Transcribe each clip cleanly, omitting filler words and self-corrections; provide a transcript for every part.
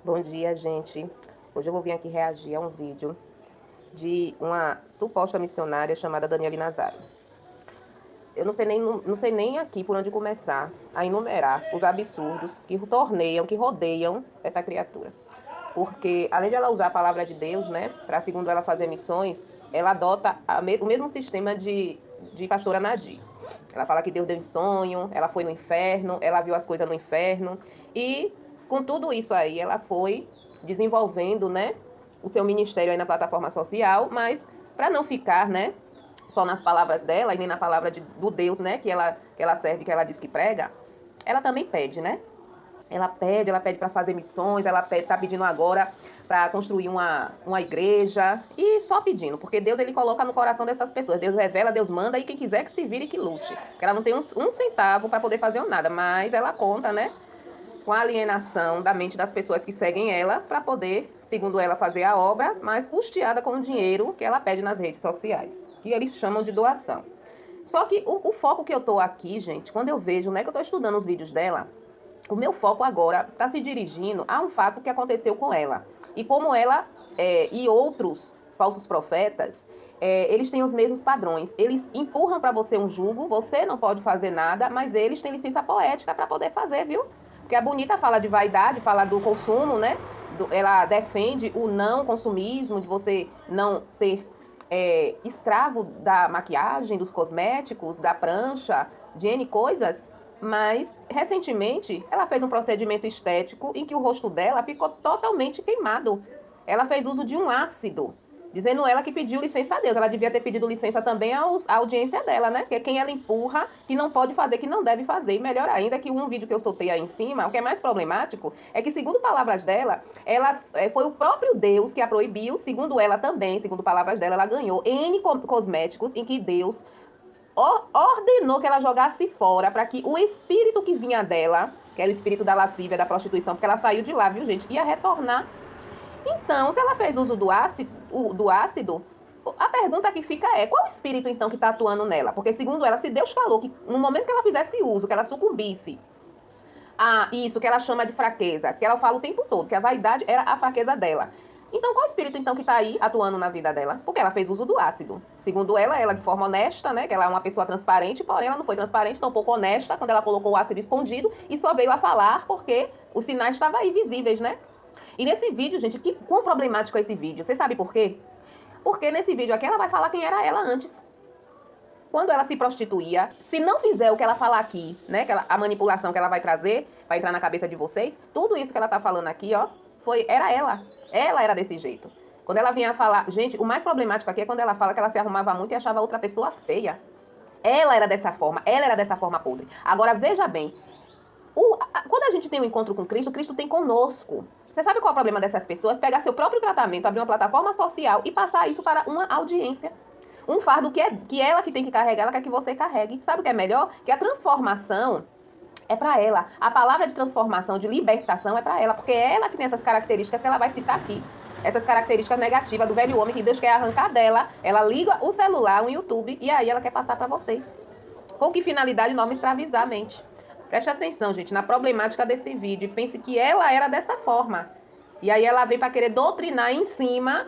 Bom dia, gente. Hoje eu vou vir aqui reagir a um vídeo de uma suposta missionária chamada Daniele Nazário. Eu não sei nem aqui por onde começar a enumerar os absurdos que torneiam, que rodeiam essa criatura. Porque, além de ela usar a palavra de Deus, né, para, segundo ela, fazer missões, ela adota o mesmo sistema de pastora Nadir. Ela fala que Deus deu em sonho, ela foi no inferno, ela viu as coisas no inferno. E, com tudo isso aí, ela foi desenvolvendo, né, o seu ministério aí na plataforma social, mas para não ficar, né, só nas palavras dela e nem na palavra do Deus, né, que ela serve, que ela diz que prega, ela também pede, né? Ela pede para fazer missões, ela está pedindo agora para construir uma igreja, e só pedindo, porque Deus ele coloca no coração dessas pessoas, Deus revela, Deus manda, e quem quiser que se vire e que lute, porque ela não tem um centavo para poder fazer nada, mas ela conta, né, com a alienação da mente das pessoas que seguem ela, para poder, segundo ela, fazer a obra, mas custeada com o dinheiro que ela pede nas redes sociais, que eles chamam de doação. Só que o foco que eu tô aqui, gente, quando eu vejo, né, que eu tô estudando os vídeos dela, o meu foco agora está se dirigindo a um fato que aconteceu com ela. E como ela e outros falsos profetas, eles têm os mesmos padrões. Eles empurram para você um jugo, você não pode fazer nada, mas eles têm licença poética para poder fazer, viu? Porque a bonita fala de vaidade, fala do consumo, né? Ela defende o não consumismo, de você não ser escravo da maquiagem, dos cosméticos, da prancha, de N coisas. Mas, recentemente, ela fez um procedimento estético em que o rosto dela ficou totalmente queimado. Ela fez uso de um ácido, dizendo ela que pediu licença a Deus. Ela devia ter pedido licença também à audiência dela, né? Que é quem ela empurra, que não pode fazer, que não deve fazer. E melhor ainda, que um vídeo que eu soltei aí em cima, o que é mais problemático, é que, segundo palavras dela, ela foi o próprio Deus que a proibiu. Segundo ela também, segundo palavras dela, ela ganhou N cosméticos em que Deus ordenou que ela jogasse fora, para que o espírito que vinha dela, que era o espírito da lascívia, da prostituição, porque ela saiu de lá, viu, gente, ia retornar. Então, se ela fez uso do ácido, a pergunta que fica é, qual espírito então que está atuando nela? Porque, segundo ela, se Deus falou que no momento que ela fizesse uso, que ela sucumbisse a isso que ela chama de fraqueza, que ela fala o tempo todo, que a vaidade era a fraqueza dela. Então, qual espírito, então, que está aí atuando na vida dela? Porque ela fez uso do ácido. Segundo ela de forma honesta, né? Que ela é uma pessoa transparente, porém ela não foi transparente, tampouco honesta, quando ela colocou o ácido escondido e só veio a falar porque os sinais estavam aí visíveis, né? E nesse vídeo, gente, quão problemático é esse vídeo? Você sabe por quê? Porque nesse vídeo aqui ela vai falar quem era ela antes. Quando ela se prostituía, se não fizer o que ela falar aqui, né? A manipulação que ela vai trazer, vai entrar na cabeça de vocês, tudo isso que ela tá falando aqui, ó, era ela. Ela era desse jeito. Quando ela vinha falar... Gente, o mais problemático aqui é quando ela fala que ela se arrumava muito e achava outra pessoa feia. Ela era dessa forma podre. Agora, veja bem. Quando a gente tem um encontro com Cristo, Cristo tem conosco. Você sabe qual é o problema dessas pessoas? Pegar seu próprio tratamento, abrir uma plataforma social e passar isso para uma audiência. Um fardo que ela que tem que carregar, ela quer que você carregue. Sabe o que é melhor? Que a transformação... é para ela. A palavra de transformação, de libertação é para ela, porque é ela que tem essas características que ela vai citar aqui. Essas características negativas do velho homem que Deus quer arrancar dela. Ela liga o celular, o YouTube, e aí ela quer passar para vocês. Com que finalidade? Norma escravizar a mente. Preste atenção, gente, na problemática desse vídeo. Pense que ela era dessa forma. E aí ela vem para querer doutrinar em cima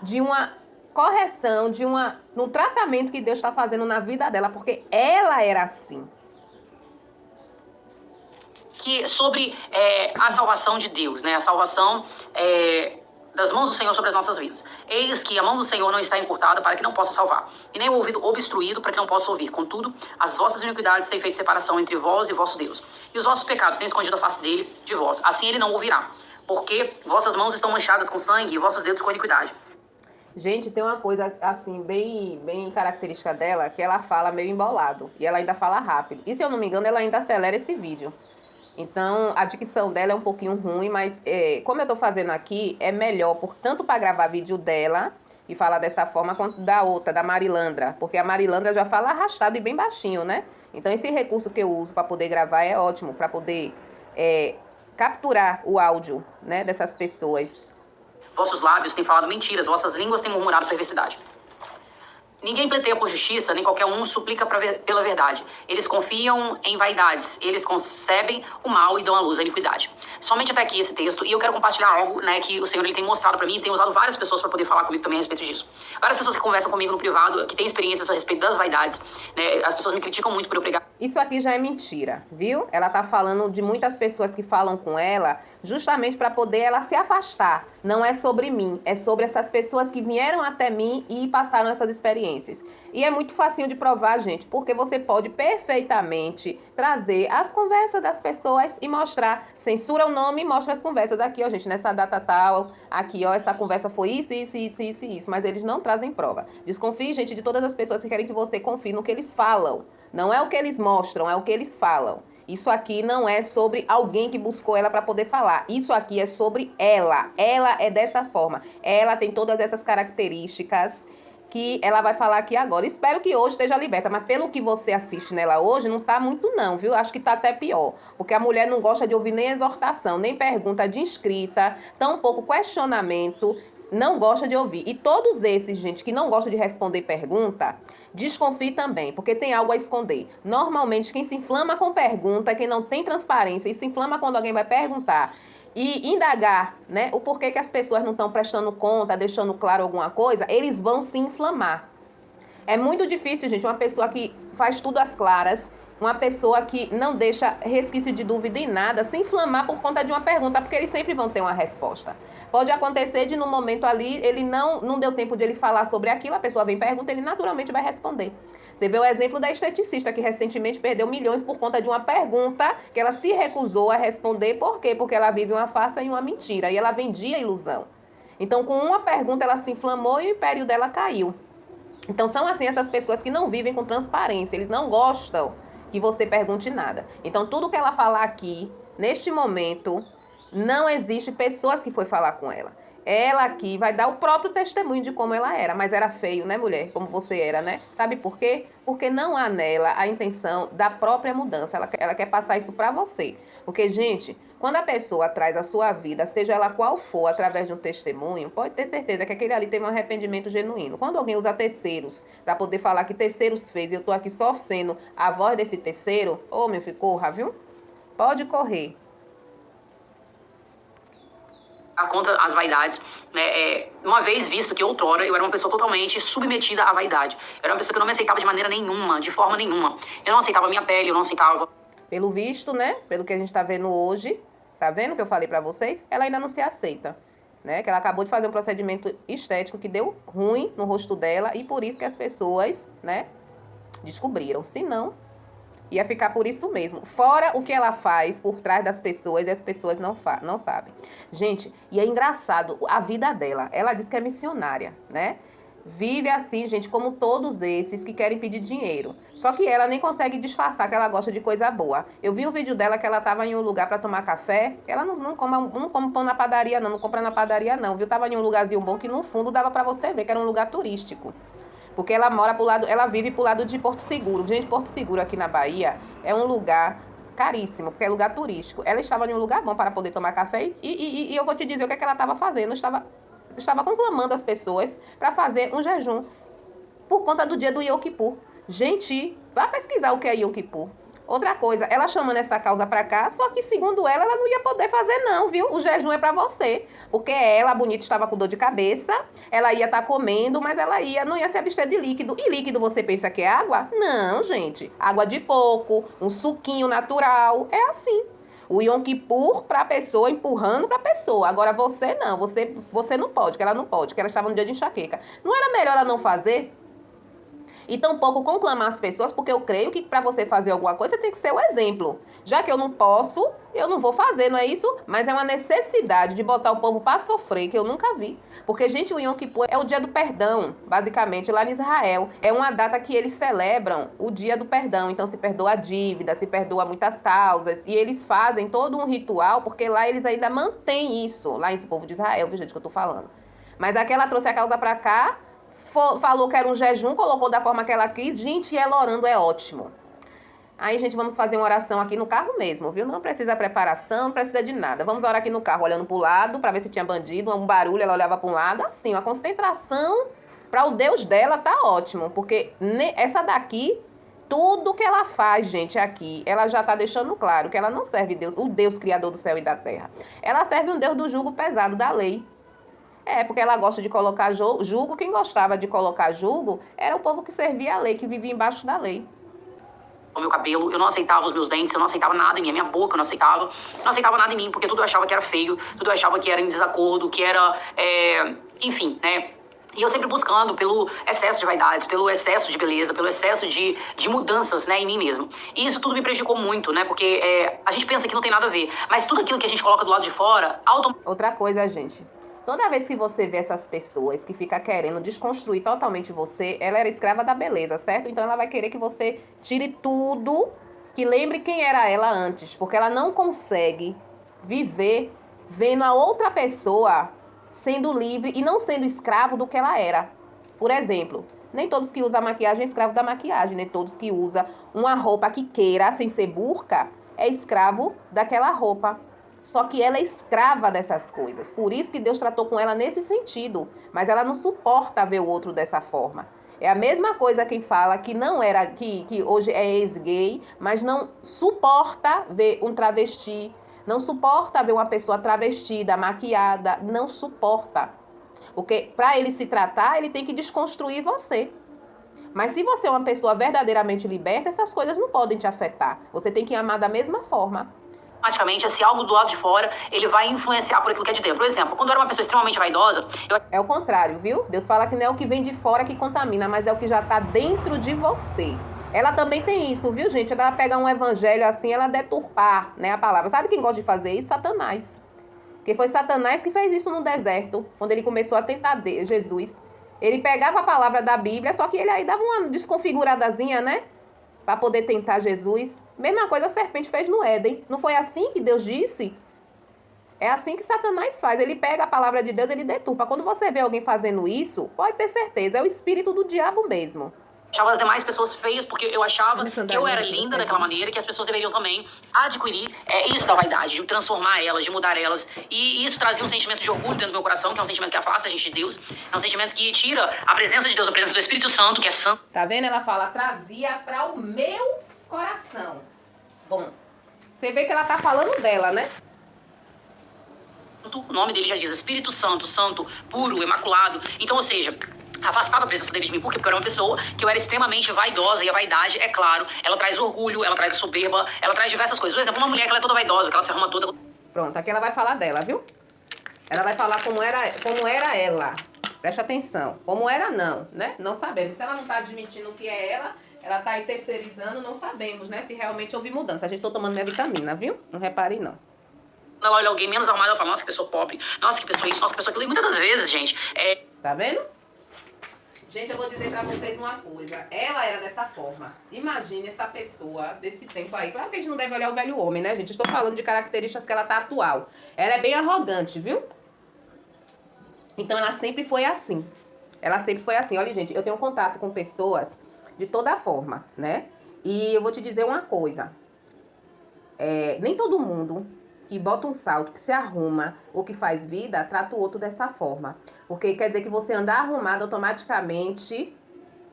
de uma correção, de um tratamento que Deus está fazendo na vida dela, porque ela era assim. Que sobre a salvação de Deus, né? A salvação das mãos do Senhor sobre as nossas vidas. Eis que a mão do Senhor não está encurtada para que não possa salvar, e nem o ouvido obstruído para que não possa ouvir. Contudo, as vossas iniquidades têm feito separação entre vós e vosso Deus, e os vossos pecados têm escondido a face dele de vós. Assim ele não ouvirá, porque vossas mãos estão manchadas com sangue e vossos dedos com iniquidade. Gente, tem uma coisa assim, bem característica dela, que ela fala meio embolado, e ela ainda fala rápido. E se eu não me engano, ela ainda acelera esse vídeo. Então, a dicção dela é um pouquinho ruim, mas como eu tô fazendo aqui, é melhor, tanto para gravar vídeo dela e falar dessa forma, quanto da outra, da Marilandra. Porque a Marilandra já fala arrastado e bem baixinho, né? Então, esse recurso que eu uso para poder gravar é ótimo, para poder capturar o áudio, né, dessas pessoas. Vossos lábios têm falado mentiras, vossas línguas têm murmurado perversidade. Ninguém pleiteia por justiça, nem qualquer um suplica pela verdade. Eles confiam em vaidades, eles concebem o mal e dão à luz a iniquidade. Somente até aqui esse texto, e eu quero compartilhar algo, né, que o Senhor ele tem mostrado para mim, e tem usado várias pessoas para poder falar comigo também a respeito disso. Várias pessoas que conversam comigo no privado, que têm experiências a respeito das vaidades, né, as pessoas me criticam muito por eu pregar. Isso aqui já é mentira, viu? Ela tá falando de muitas pessoas que falam com ela, justamente para poder ela se afastar. Não é sobre mim, é sobre essas pessoas que vieram até mim e passaram essas experiências. E é muito facinho de provar, gente, porque você pode perfeitamente trazer as conversas das pessoas e mostrar. Censura o nome e mostra as conversas. Aqui, ó, gente, nessa data tal, aqui, ó, essa conversa foi isso, isso, isso, isso, isso. Mas eles não trazem prova. Desconfie, gente, de todas as pessoas que querem que você confie no que eles falam. Não é o que eles mostram, é o que eles falam. Isso aqui não é sobre alguém que buscou ela para poder falar. Isso aqui é sobre ela. Ela é dessa forma. Ela tem todas essas características que ela vai falar aqui agora. Espero que hoje esteja liberta, mas pelo que você assiste nela hoje, não tá muito não, viu? Acho que tá até pior, porque a mulher não gosta de ouvir nem exortação, nem pergunta de inscrita, tampouco questionamento, não gosta de ouvir. E todos esses, gente, que não gosta de responder pergunta, desconfie também, porque tem algo a esconder. Normalmente, quem se inflama com pergunta, quem não tem transparência e se inflama quando alguém vai perguntar e indagar, né, o porquê que as pessoas não estão prestando conta, deixando claro alguma coisa, eles vão se inflamar. É muito difícil, gente, uma pessoa que faz tudo às claras, uma pessoa que não deixa resquício de dúvida em nada, se inflamar por conta de uma pergunta, porque eles sempre vão ter uma resposta. Pode acontecer de no momento ali, ele não deu tempo de ele falar sobre aquilo, a pessoa vem e pergunta, ele naturalmente vai responder. Você vê o exemplo da esteticista que recentemente perdeu milhões por conta de uma pergunta que ela se recusou a responder. Por quê? Porque ela vive uma farsa e uma mentira e ela vendia ilusão. Então, com uma pergunta, ela se inflamou e o império dela caiu. Então, são assim essas pessoas que não vivem com transparência, eles não gostam que você pergunte nada. Então, tudo que ela falar aqui, neste momento, não existe pessoas que foi falar com ela. Ela aqui vai dar o próprio testemunho de como ela era, mas era feio, né, mulher? Como você era, né? Sabe por quê? Porque não há nela a intenção da própria mudança. Ela quer passar isso pra você. Porque, gente, quando a pessoa traz a sua vida, seja ela qual for, através de um testemunho, pode ter certeza que aquele ali teve um arrependimento genuíno. Quando alguém usa terceiros para poder falar que terceiros fez e eu tô aqui só sendo a voz desse terceiro, ô, meu filho, corra, viu? Pode correr. Contra as vaidades, né? Uma vez visto que outrora eu era uma pessoa totalmente submetida à vaidade. Eu era uma pessoa que não me aceitava de maneira nenhuma, de forma nenhuma. Eu não aceitava a minha pele, eu não aceitava... Pelo visto, né? Pelo que a gente tá vendo hoje, tá vendo que eu falei pra vocês? Ela ainda não se aceita, né? Que ela acabou de fazer um procedimento estético que deu ruim no rosto dela e por isso que as pessoas, né, descobriram. Se não, ia ficar por isso mesmo. Fora o que ela faz por trás das pessoas e as pessoas não sabem. Gente, e é engraçado a vida dela. Ela diz que é missionária, né? Vive assim, gente, como todos esses que querem pedir dinheiro. Só que ela nem consegue disfarçar que ela gosta de coisa boa. Eu vi um vídeo dela que ela tava em um lugar para tomar café. Ela não come pão na padaria, não compra na padaria, não, viu? Tava em um lugarzinho bom que no fundo dava para você ver que era um lugar turístico. Porque ela mora pro lado, ela vive pro lado de Porto Seguro. Gente, Porto Seguro aqui na Bahia é um lugar caríssimo, porque é lugar turístico. Ela estava em um lugar bom para poder tomar café e eu vou te dizer o que é que ela estava fazendo. Estava conclamando as pessoas para fazer um jejum por conta do dia do Yom Kippur. Gente, vá pesquisar o que é Yom Kippur. Outra coisa, ela chamando essa causa pra cá, só que segundo ela não ia poder fazer não, viu? O jejum é pra você. Porque ela, bonita, estava com dor de cabeça, ela ia estar comendo, mas ela não ia se abster de líquido. E líquido você pensa que é água? Não, gente. Água de coco, um suquinho natural, é assim. O Yom Kippur pra pessoa, empurrando pra pessoa. Agora você não, você não pode, que ela não pode, que ela estava no dia de enxaqueca. Não era melhor ela não fazer? E tampouco conclamar as pessoas, porque eu creio que para você fazer alguma coisa, você tem que ser o exemplo. Já que eu não posso, eu não vou fazer, não é isso? Mas é uma necessidade de botar o povo para sofrer, que eu nunca vi. Porque, gente, o Yom Kippur é o dia do perdão, basicamente, lá em Israel. É uma data que eles celebram o dia do perdão. Então, se perdoa a dívida, se perdoa muitas causas. E eles fazem todo um ritual, porque lá eles ainda mantêm isso. Lá nesse povo de Israel, viu, gente, que eu tô falando. Mas aqui ela trouxe a causa para cá, falou que era um jejum, colocou da forma que ela quis. Gente, ela orando é ótimo. Aí, gente, vamos fazer uma oração aqui no carro mesmo, viu? Não precisa preparação, não precisa de nada. Vamos orar aqui no carro, olhando pro lado, pra ver se tinha bandido, um barulho, ela olhava pra um lado. Assim, uma concentração Para o Deus dela tá ótimo, porque essa daqui, tudo que ela faz, gente, aqui, ela já tá deixando claro que ela não serve Deus, o Deus criador do céu e da terra. Ela serve um Deus do jugo pesado, da lei. Porque ela gosta de colocar jugo. Quem gostava de colocar jugo era o povo que servia a lei, que vivia embaixo da lei. O meu cabelo, eu não aceitava os meus dentes, eu não aceitava nada em mim, a minha boca eu não aceitava nada em mim, porque tudo eu achava que era feio, tudo eu achava que era em desacordo, que era, enfim, né? E eu sempre buscando pelo excesso de vaidades, pelo excesso de beleza, pelo excesso de mudanças, né, em mim mesmo. E isso tudo me prejudicou muito, né, porque a gente pensa que não tem nada a ver, mas tudo aquilo que a gente coloca do lado de fora... Outra coisa, gente, toda vez que você vê essas pessoas que ficam querendo desconstruir totalmente você, ela era escrava da beleza, certo? Então ela vai querer que você tire tudo que lembre quem era ela antes, porque ela não consegue viver vendo a outra pessoa sendo livre e não sendo escravo do que ela era. Por exemplo, nem todos que usam maquiagem é escravo da maquiagem, nem todos que usam uma roupa que queira, sem ser burca, é escravo daquela roupa. Só que ela é escrava dessas coisas. Por isso que Deus tratou com ela nesse sentido. Mas ela não suporta ver o outro dessa forma. É a mesma coisa quem fala que não era, que hoje é ex-gay, mas não suporta ver um travesti, não suporta ver uma pessoa travestida, maquiada, não suporta. Porque para ele se tratar, ele tem que desconstruir você. Mas se você é uma pessoa verdadeiramente liberta, essas coisas não podem te afetar. Você tem que amar da mesma forma. Automaticamente, esse algo do lado de fora, ele vai influenciar por aquilo que é de dentro. Por exemplo, quando eu era uma pessoa extremamente vaidosa... É o contrário, viu? Deus fala que não é o que vem de fora que contamina, mas é o que já tá dentro de você. Ela também tem isso, viu, gente? Ela pega um evangelho assim, ela deturpar, né, a palavra. Sabe quem gosta de fazer isso? Satanás. Porque foi Satanás que fez isso no deserto, quando ele começou a tentar Jesus. Ele pegava a palavra da Bíblia, só que ele aí dava uma desconfiguradazinha, né? Para poder tentar Jesus. Mesma coisa a serpente fez no Éden. Não foi assim que Deus disse? É assim que Satanás faz. Ele pega a palavra de Deus, ele deturpa. Quando você vê alguém fazendo isso, pode ter certeza, é o espírito do diabo mesmo. Achava as demais pessoas feias porque eu achava que eu era linda daquela maneira, que as pessoas deveriam também adquirir isso da vaidade, de transformar elas, de mudar elas. E isso trazia um sentimento de orgulho dentro do meu coração, que é um sentimento que afasta a gente de Deus. É um sentimento que tira a presença de Deus, a presença do Espírito Santo, que é santo. Tá vendo? Ela fala, trazia para o meu coração. Bom, você vê que ela tá falando dela, né? O nome dele já diz Espírito Santo, santo, puro, imaculado. Então, ou seja, afastava a presença dele de mim. Por quê? Porque eu era uma pessoa que eu era extremamente vaidosa. E a vaidade, é claro, ela traz orgulho, ela traz soberba, ela traz diversas coisas. Por exemplo, uma mulher que ela é toda vaidosa, que ela se arruma toda... Pronto, aqui ela vai falar dela, viu? Ela vai falar como era ela. Preste atenção. Como era não, né? Não sabemos. Se ela não tá admitindo que é ela tá aí terceirizando, não sabemos, né? Se realmente houve mudança. A gente tá tomando minha vitamina, viu? Não repare, não. Ela olha alguém menos arrumado, ela fala, nossa, que pessoa pobre. Nossa, que pessoa isso, nossa, que pessoa aquilo. E muitas das vezes, gente, Tá vendo? Gente, eu vou dizer pra vocês uma coisa. Ela era dessa forma. Imagine essa pessoa desse tempo aí. Claro que a gente não deve olhar o velho homem, né, gente? Estou falando de características que ela tá atual. Ela é bem arrogante, viu? Então, ela sempre foi assim. Ela sempre foi assim. Olha, gente, eu tenho contato com pessoas de toda forma, né? E eu vou te dizer uma coisa. Nem todo mundo que bota um salto, que se arruma ou que faz vida, trata o outro dessa forma. Porque quer dizer que você andar arrumado automaticamente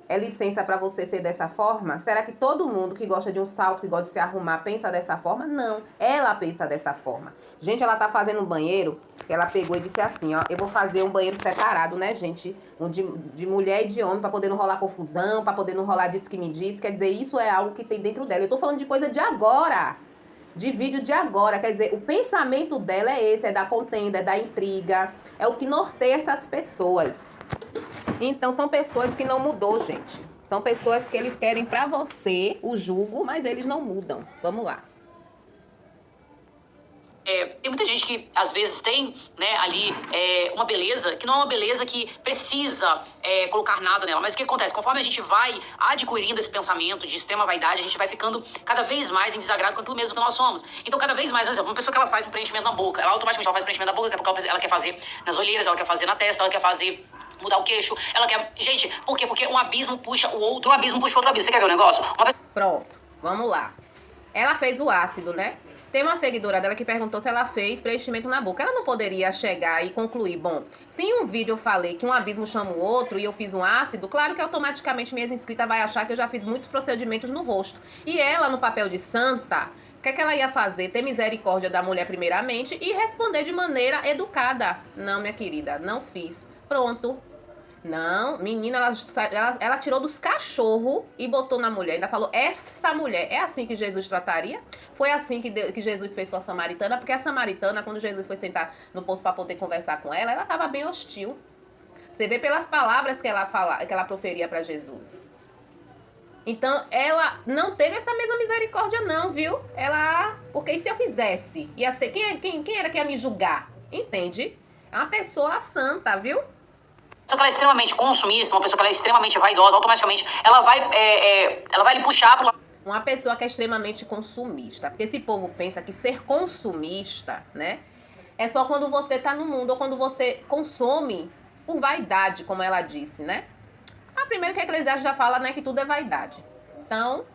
é licença para você ser dessa forma? Será que todo mundo que gosta de um salto, que gosta de se arrumar, pensa dessa forma? Não, ela pensa dessa forma. Gente, ela tá fazendo um banheiro, ela pegou e disse assim, ó, eu vou fazer um banheiro separado, né, gente? De mulher e de homem, para poder não rolar confusão, para poder não rolar disse que me disse. Quer dizer, isso é algo que tem dentro dela. Eu tô falando de coisa de agora. De vídeo de agora, quer dizer, o pensamento dela é esse, é da contenda, é da intriga, é o que norteia essas pessoas. Então, são pessoas que não mudou, gente. São pessoas que eles querem pra você o jugo, mas eles não mudam. Vamos lá. Tem muita gente que, às vezes, tem, né, ali uma beleza, que não é uma beleza que precisa colocar nada nela. Mas o que acontece? Conforme a gente vai adquirindo esse pensamento de extrema vaidade, a gente vai ficando cada vez mais em desagrado com aquilo mesmo que nós somos. Então, cada vez mais, por exemplo, uma pessoa que ela faz um preenchimento na boca, ela automaticamente faz preenchimento na boca, porque ela quer fazer nas olheiras, ela quer fazer na testa, ela quer fazer... mudar o queixo, ela quer... Gente, por quê? Porque um abismo puxa o outro abismo puxa outro abismo. Você quer ver o negócio? Pronto, vamos lá. Ela fez o ácido, né? Tem uma seguidora dela que perguntou se ela fez preenchimento na boca. Ela não poderia chegar e concluir, bom, se em um vídeo eu falei que um abismo chama o outro e eu fiz um ácido, claro que automaticamente minhas inscritas vai achar que eu já fiz muitos procedimentos no rosto. E ela, no papel de santa, o que é que ela ia fazer? Ter misericórdia da mulher primeiramente e responder de maneira educada. Não, minha querida, não fiz. Pronto. Não, menina, ela tirou dos cachorros e botou na mulher. Ainda falou, essa mulher, é assim que Jesus trataria? Foi assim que Jesus fez com a samaritana? Porque a samaritana, quando Jesus foi sentar no poço para poder conversar com ela estava bem hostil. Você vê pelas palavras que ela proferia para Jesus. Então, ela não teve essa mesma misericórdia não, viu? Porque e se eu fizesse? Ia ser, quem era que ia me julgar? Entende? É uma pessoa santa, viu? Uma pessoa que ela é extremamente consumista, uma pessoa que ela é extremamente vaidosa, automaticamente ela vai lhe puxar pro lado. Uma pessoa que é extremamente consumista. Porque esse povo pensa que ser consumista, né, é só quando você tá no mundo ou quando você consome por vaidade, como ela disse, né? Primeiro que a Eclesiastes já fala, né, que tudo é vaidade. Então,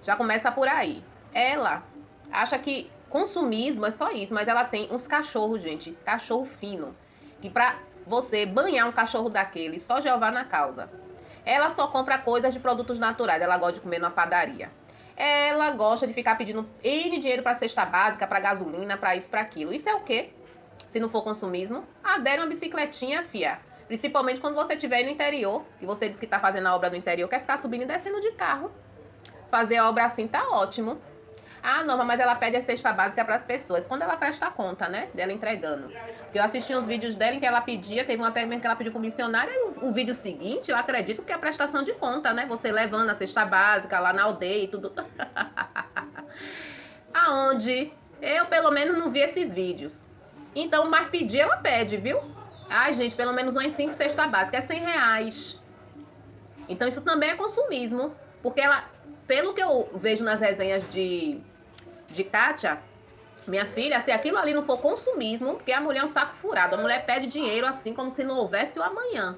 já começa por aí. Ela acha que consumismo é só isso, mas ela tem uns cachorros, gente, cachorro fino, que pra você banhar um cachorro daquele, só Jeová na causa. Ela só compra coisas de produtos naturais, ela gosta de comer numa padaria. Ela gosta de ficar pedindo N dinheiro pra cesta básica, pra gasolina, pra isso, pra aquilo. Isso é o quê? Se não for consumismo, adere uma bicicletinha, fia. Principalmente quando você estiver no interior, e você diz que tá fazendo a obra no interior, quer ficar subindo e descendo de carro. Fazer a obra assim tá ótimo. Ah, Norma, mas ela pede a cesta básica para as pessoas. Quando ela presta conta, né? Dela entregando. Porque eu assisti uns vídeos dela em que ela pedia, teve uma técnica que ela pediu pro missionário, e o vídeo seguinte, eu acredito que é a prestação de conta, né? Você levando a cesta básica lá na aldeia e tudo. Aonde? Eu, pelo menos, não vi esses vídeos. Então, mas pedir, ela pede, viu? Ai, gente, pelo menos umas 5 cestas básicas, é R$100. Então, isso também é consumismo. Porque ela, pelo que eu vejo nas resenhas de Kátia, minha filha, se aquilo ali não for consumismo, porque a mulher é um saco furado. A mulher pede dinheiro assim como se não houvesse o amanhã.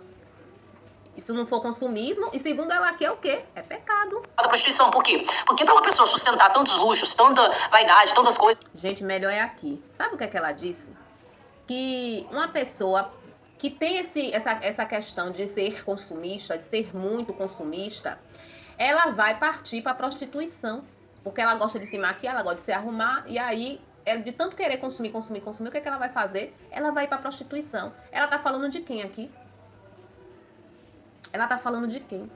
Isso não for consumismo, e segundo ela aqui é o quê? É pecado. Da prostituição, por quê? Porque para uma pessoa sustentar tantos luxos, tanta vaidade, tantas coisas... Gente, melhor é aqui. Sabe o que é que ela disse? Que uma pessoa que tem essa questão de ser consumista, de ser muito consumista, ela vai partir para a prostituição. Porque ela gosta de se maquiar, ela gosta de se arrumar, e aí, de tanto querer consumir, o que é que ela vai fazer? Ela vai para a prostituição. Ela tá falando de quem aqui? Ela tá falando de quem?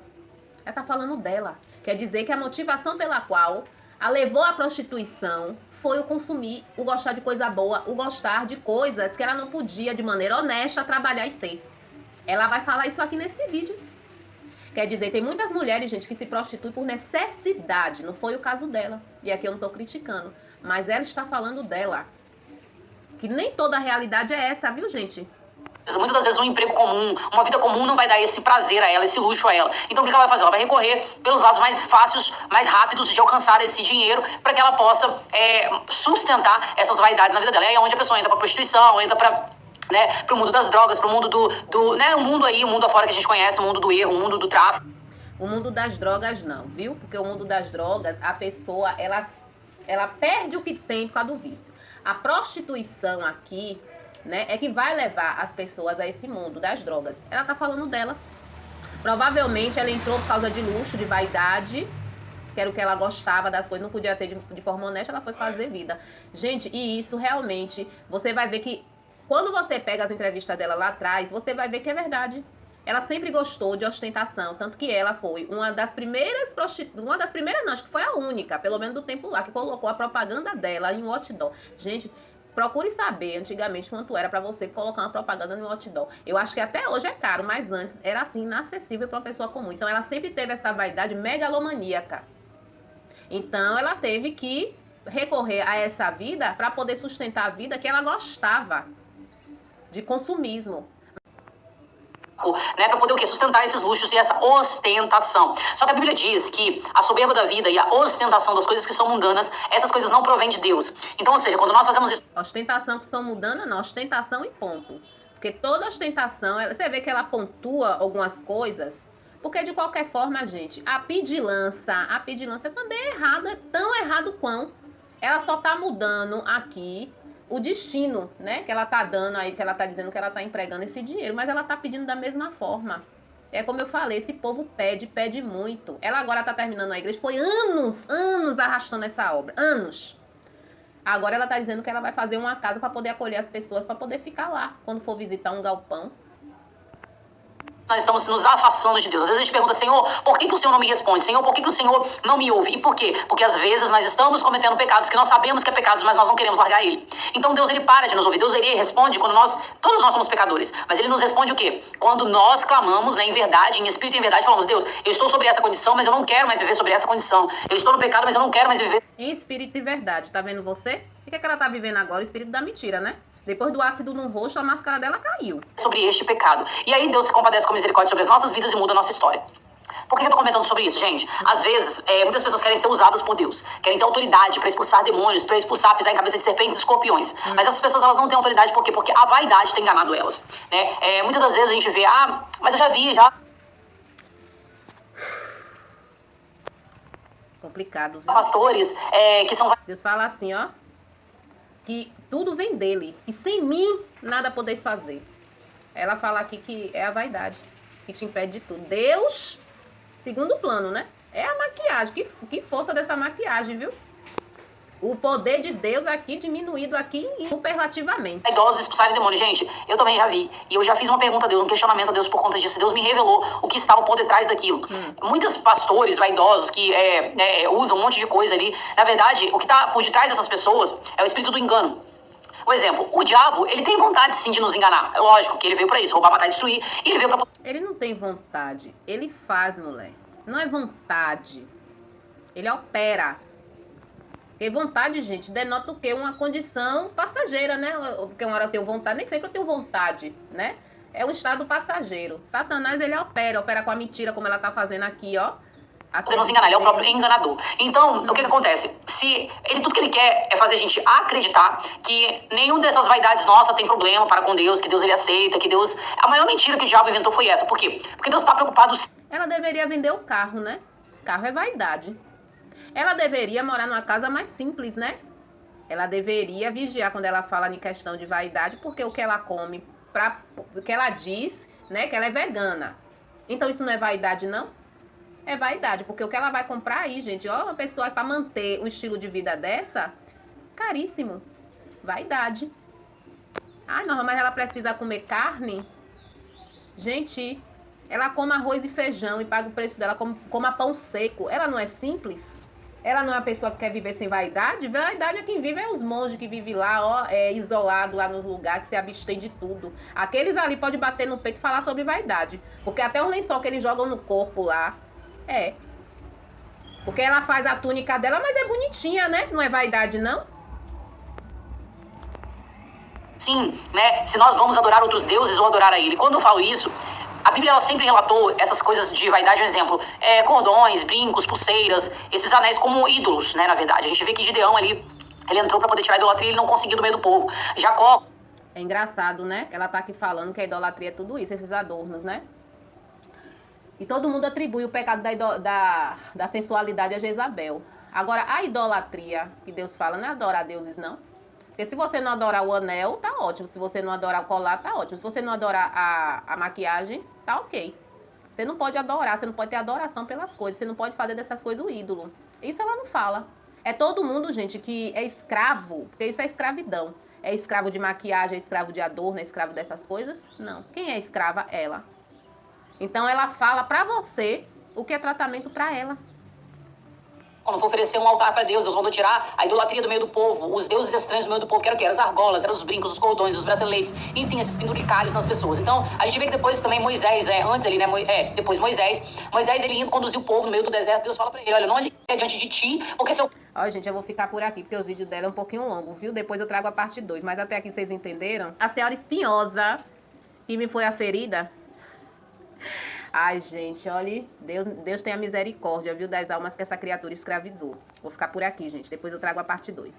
Ela tá falando dela. Quer dizer que a motivação pela qual a levou à prostituição foi o consumir, o gostar de coisa boa, o gostar de coisas que ela não podia, de maneira honesta, trabalhar e ter. Ela vai falar isso aqui nesse vídeo. Quer dizer, tem muitas mulheres, gente, que se prostituem por necessidade. Não foi o caso dela. E aqui eu não tô criticando. Mas ela está falando dela. Que nem toda a realidade é essa, viu, gente? Muitas das vezes um emprego comum, uma vida comum não vai dar esse prazer a ela, esse luxo a ela. Então o que ela vai fazer? Ela vai recorrer pelos lados mais fáceis, mais rápidos de alcançar esse dinheiro para que ela possa sustentar essas vaidades na vida dela. É onde a pessoa entra para prostituição, entra para... né, pro mundo das drogas, pro mundo né, o mundo aí, o mundo afora que a gente conhece, o mundo do erro, o mundo do tráfico. O mundo das drogas não, viu? Porque o mundo das drogas, a pessoa, ela perde o que tem por causa do vício. A prostituição aqui, né, é que vai levar as pessoas a esse mundo das drogas. Ela tá falando dela. Provavelmente ela entrou por causa de luxo, de vaidade, que era o que ela gostava das coisas, não podia ter de forma honesta, ela foi fazer vida. Gente, e isso realmente, você vai ver que quando você pega as entrevistas dela lá atrás, você vai ver que é verdade. Ela sempre gostou de ostentação, tanto que ela foi uma das primeiras não, acho que foi a única, pelo menos do tempo lá, que colocou a propaganda dela em um outdoor. Gente, procure saber antigamente quanto era pra você colocar uma propaganda no outdoor. Eu acho que até hoje é caro, mas antes era assim, inacessível pra uma pessoa comum. Então ela sempre teve essa vaidade megalomaníaca. Então ela teve que recorrer a essa vida pra poder sustentar a vida que ela gostava. De consumismo. Né, para poder o quê? Sustentar esses luxos e essa ostentação. Só que a Bíblia diz que a soberba da vida e a ostentação das coisas que são mundanas, essas coisas não provêm de Deus. Então, ou seja, quando nós fazemos isso... Ostentação que são mundanas, não. Ostentação e ponto. Porque toda ostentação, você vê que ela pontua algumas coisas, porque de qualquer forma, gente, a pedilância também é errada, tão errado quão. Ela só tá mudando aqui o destino, né? Que ela tá dando aí, que ela tá dizendo que ela tá empregando esse dinheiro, mas ela tá pedindo da mesma forma. É como eu falei, esse povo pede muito. Ela agora tá terminando a igreja, foi anos arrastando essa obra, anos. Agora ela tá dizendo que ela vai fazer uma casa para poder acolher as pessoas, para poder ficar lá, quando for visitar um galpão. Nós estamos nos afastando de Deus. Às vezes a gente pergunta, Senhor, por que o Senhor não me responde? Senhor, por que o Senhor não me ouve? E por quê? Porque às vezes nós estamos cometendo pecados que nós sabemos que é pecados, mas nós não queremos largar ele. Então Deus, ele para de nos ouvir. Deus, ele responde quando todos nós somos pecadores. Mas ele nos responde o quê? Quando nós clamamos, né, em verdade, em espírito e em verdade, falamos, Deus, eu estou sobre essa condição, mas eu não quero mais viver sobre essa condição. Eu estou no pecado, mas eu não quero mais viver. Em espírito e verdade, tá vendo você? O que é que ela tá vivendo agora? O espírito da mentira, né? Depois do ácido no rosto, a máscara dela caiu. Sobre este pecado. E aí Deus se compadece com misericórdia sobre as nossas vidas e muda a nossa história. Por que eu tô comentando sobre isso, gente? Às vezes, muitas pessoas querem ser usadas por Deus. Querem ter autoridade para expulsar demônios, para expulsar, pisar em cabeça de serpentes e escorpiões. Mas essas pessoas, elas não têm autoridade, por quê? Porque a vaidade tem enganado elas. Né? Muitas das vezes a gente vê, mas eu já vi, já... Complicado, viu? Pastores que são... Deus fala assim, ó, que tudo vem dele, e sem mim nada podeis fazer. Ela fala aqui que é a vaidade que te impede de tudo. Deus, segundo plano, né? É a maquiagem, que força dessa maquiagem, viu? O poder de Deus aqui diminuído aqui superlativamente. Idosos expulsarem demônio. Gente, eu também já vi. E eu já fiz uma pergunta a Deus, um questionamento a Deus por conta disso. Deus me revelou o que estava por detrás daquilo. Muitos pastores vaidosos que usam um monte de coisa ali. Na verdade, o que está por detrás dessas pessoas é o espírito do engano. Por exemplo, o diabo, ele tem vontade sim de nos enganar. É lógico que ele veio pra isso, roubar, matar, destruir. E ele veio pra... Ele não tem vontade. Ele faz, moleque. Não é vontade. Ele opera. Porque vontade, gente, denota o quê? Uma condição passageira, né? Porque uma hora eu tenho vontade, nem sempre eu tenho vontade, né? É um estado passageiro. Satanás, ele opera com a mentira, como ela tá fazendo aqui, ó. Poder nos enganar, ele é o próprio enganador. Então, o que acontece? Tudo que ele quer é fazer a gente acreditar que nenhum dessas vaidades nossas tem problema para com Deus, que Deus ele aceita, que Deus... A maior mentira que o diabo inventou foi essa. Por quê? Porque Deus está preocupado... Ela deveria vender o carro, né? Carro é vaidade. Ela deveria morar numa casa mais simples, né? Ela deveria vigiar quando ela fala em questão de vaidade, porque o que ela come, o que ela diz, né? Que ela é vegana. Então isso não é vaidade, não? É vaidade, porque o que ela vai comprar aí, gente, ó, uma pessoa para manter um estilo de vida dessa, caríssimo. Vaidade. Ai, não, mas ela precisa comer carne? Gente, ela come arroz e feijão e paga o preço dela, come pão seco. Ela não é simples? Ela não é uma pessoa que quer viver sem vaidade? Vaidade é quem vive, é os monges que vivem lá, ó, isolado lá no lugar, que se abstém de tudo. Aqueles ali podem bater no peito e falar sobre vaidade. Porque até o lençol que eles jogam no corpo lá, porque ela faz a túnica dela, mas é bonitinha, né? Não é vaidade, não? Sim, né? Se nós vamos adorar outros deuses ou adorar a ele. Quando eu falo isso, a Bíblia ela sempre relatou essas coisas de vaidade. Um exemplo, cordões, brincos, pulseiras, esses anéis como ídolos, né? Na verdade, a gente vê que Gideão ali, ele entrou para poder tirar a idolatria e ele não conseguiu do meio do povo. Jacó... É engraçado, né? Ela tá aqui falando que a idolatria é tudo isso, esses adornos, né? E todo mundo atribui o pecado da sensualidade a Jezabel. Agora, a idolatria que Deus fala não é adorar deuses, não. Porque se você não adorar o anel, tá ótimo. Se você não adorar o colar, tá ótimo. Se você não adorar a maquiagem, tá ok. Você não pode adorar, você não pode ter adoração pelas coisas. Você não pode fazer dessas coisas o ídolo. Isso ela não fala. É todo mundo, gente, que é escravo. Porque isso é escravidão. É escravo de maquiagem, é escravo de adorno, é escravo dessas coisas? Não. Quem é escrava? Ela. Então ela fala pra você o que é tratamento pra ela. Quando for oferecer um altar para Deus, Deus mandou tirar a idolatria do meio do povo, os deuses estranhos do meio do povo, que era o quê? As argolas, eram os brincos, os cordões, os braceletes, enfim, esses penduricalhos nas pessoas. Então, a gente vê que depois também Moisés, antes ali, né, depois Moisés ele indo conduzir o povo no meio do deserto, Deus fala para ele, olha, não olhe diante de ti, porque seu... Ó, gente, eu vou ficar por aqui, porque os vídeos dela é um pouquinho longo, viu? Depois eu trago a parte 2, mas até aqui vocês entenderam? A senhora espinhosa, que me foi aferida... Ai, gente, olha, Deus tem a misericórdia, viu, das almas que essa criatura escravizou. Vou ficar por aqui, gente. Depois eu trago a parte 2.